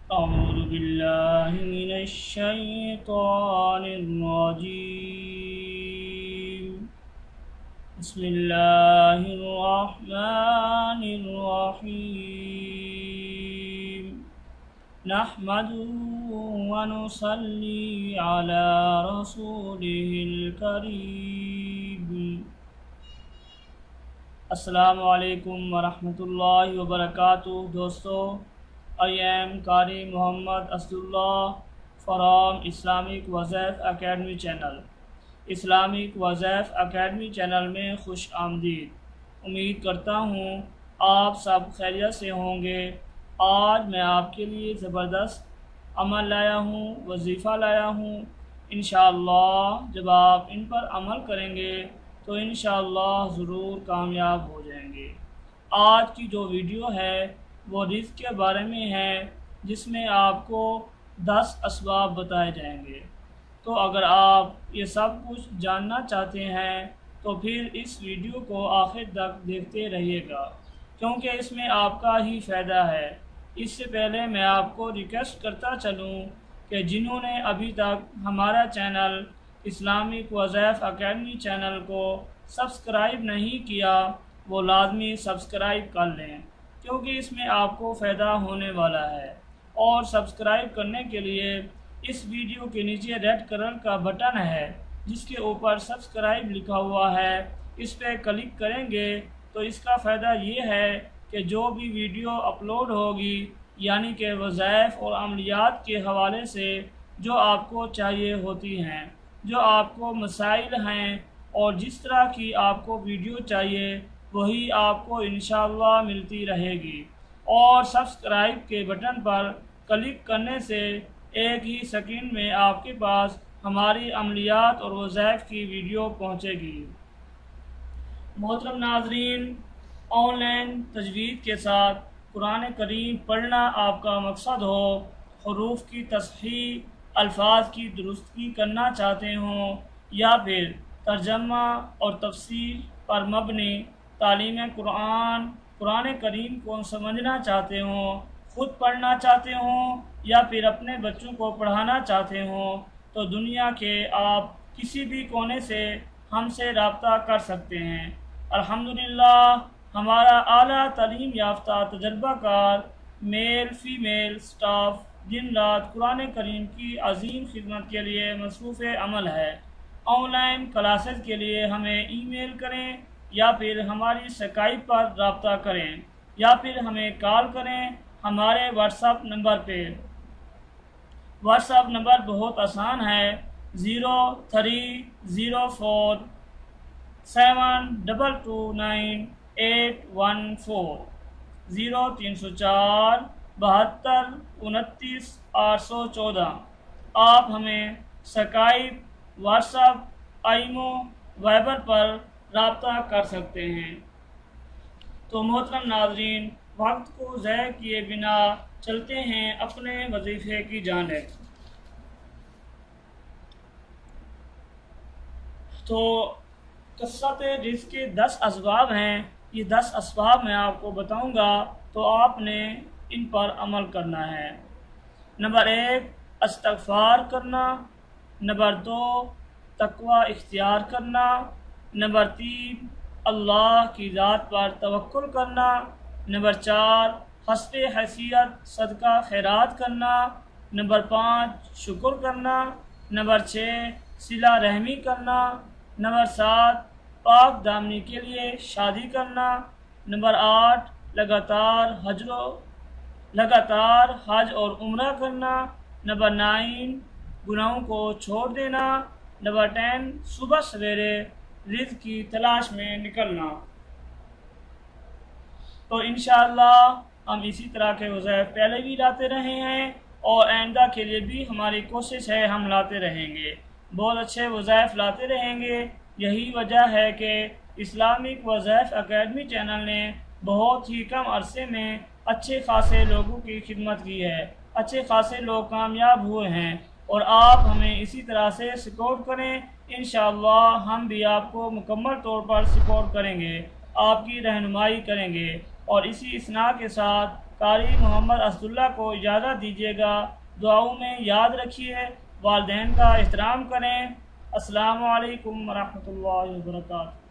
अऊज़ु बिल्लाहि मिनश शैतानिर रजीम। बिस्मिल्लाहिर रहमानिर रहीम। नहमदुहु व नुसल्ली अला रसूलिहिल करीम। अस्सलामु अलैकुम व रहमतुल्लाहि व बरकातुहू। दोस्तों, I am Qari Mohammad Asadullah from Islamic Wazif academy channel. Islamic Wazif academy channel में खुश आमदीद। उम्मीद करता हूँ आप सब खैरियत से होंगे। आज मैं आपके लिए ज़बरदस्त अमल लाया हूँ, वजीफ़ा लाया हूँ। इंशाअल्लाह जब आप इन पर अमल करेंगे तो इंशाअल्लाह ज़रूर कामयाब हो जाएंगे। आज की जो वीडियो है वो रिज़्क़ के बारे में है, जिसमें आपको 10 असबाब बताए जाएंगे। तो अगर आप ये सब कुछ जानना चाहते हैं तो फिर इस वीडियो को आखिर तक देखते रहिएगा, क्योंकि इसमें आपका ही फ़ायदा है। इससे पहले मैं आपको रिक्वेस्ट करता चलूँ कि जिन्होंने अभी तक हमारा channel Islamic Wazif academy channel को सब्सक्राइब नहीं किया वो लाजमी सब्सक्राइब कर लें, क्योंकि इसमें आपको फ़ायदा होने वाला है। और सब्सक्राइब करने के लिए इस वीडियो के नीचे रेड कलर का बटन है जिसके ऊपर सब्सक्राइब लिखा हुआ है, इस पर क्लिक करेंगे तो इसका फ़ायदा ये है कि जो भी वीडियो अपलोड होगी, यानी कि वज़ाइफ और अमलियात के हवाले से जो आपको चाहिए होती हैं, जो आपको मसाइल हैं और जिस तरह की आपको वीडियो चाहिए वही आपको इंशाअल्लाह मिलती रहेगी। और सब्सक्राइब के बटन पर क्लिक करने से एक ही सेकंड में आपके पास हमारी अमलियात और वज़ाइफ की वीडियो पहुंचेगी। मोहतरम नाज़रीन, ऑनलाइन तजवीद के साथ कुरान करीम पढ़ना आपका मकसद हो, हुरूफ की तस्हीह, अल्फाज की दुरुस्ती करना चाहते हों, या फिर तर्जमा और तफसीर पर मबनी तालीम कुरान करीम को समझना चाहते हों, ख़ुद पढ़ना चाहते हों या फिर अपने बच्चों को पढ़ाना चाहते हों, तो दुनिया के आप किसी भी कोने से हमसे रब्ता कर सकते हैं। अल्हम्दुलिल्लाह हमारा आला तालीम याफ्ता तजर्बाकार मेल फ़ीमेल स्टाफ दिन रात कुरान करीम की अजीम खिदमत के लिए मसरूफ़ अमल है। ऑनलाइन क्लासेस के लिए हमें ईमेल करें या फिर हमारी स्काइप पर रब्ता करें या फिर हमें कॉल करें हमारे व्हाट्सएप नंबर पे। व्हाट्सएप नंबर बहुत आसान है, 0304722814 0304 72 29 814। आप हमें स्काइप, व्हाट्सएप, आईमो, वाइबर पर रब्ता कर सकते हैं। तो मोहतरम नाज़रीन, वक्त को ज़ाय किए बिना चलते हैं अपने वजीफ़े की जानिब। तो कसरत रिज़्क़ के 10 असबाब हैं। ये 10 असबाब मैं आपको बताऊंगा, तो आपने इन पर अमल करना है। नंबर 1 इस्तिग़फ़ार करना। नंबर 2 तक़वा इख्तियार करना। नंबर 3 अल्लाह की ज़ात पर तवक्कुल करना। नंबर 4 हस्बे हैसियत सदका खैरात करना। नंबर 5 शुक्र करना। नंबर 6 सिला रहमी करना। नंबर 7 पाक दामनी के लिए शादी करना। नंबर 8 लगातार हज और उम्रा करना। नंबर 9 गुनाहों को छोड़ देना। नंबर 10 सुबह सवेरे रिज़्क़ की तलाश में निकलना। तो इंशाअल्लाह हम इसी तरह के वज़ाइफ पहले भी लाते रहे हैं और आइंदा के लिए भी हमारी कोशिश है हम लाते रहेंगे, बहुत अच्छे वज़ाइफ लाते रहेंगे। यही वजह है कि इस्लामिक वज़ाइफ अकेडमी चैनल ने बहुत ही कम अरसे में अच्छे खासे लोगों की खिदमत की है, अच्छे खासे लोग कामयाब हुए हैं। और आप हमें इसी तरह से सपोर्ट करें, इंशाअल्लाह हम भी आपको मुकम्मल तौर पर सपोर्ट करेंगे, आपकी रहनुमाई करेंगे। और इसी इसना के साथ कारी मोहम्मद असदुल्ला को इजाज़त दीजिएगा। दुआओं में याद रखिए, वालिदैन का एहतराम करें। अस्सलामु अलैकुम वरहमतुल्लाहि वबरकातुहू।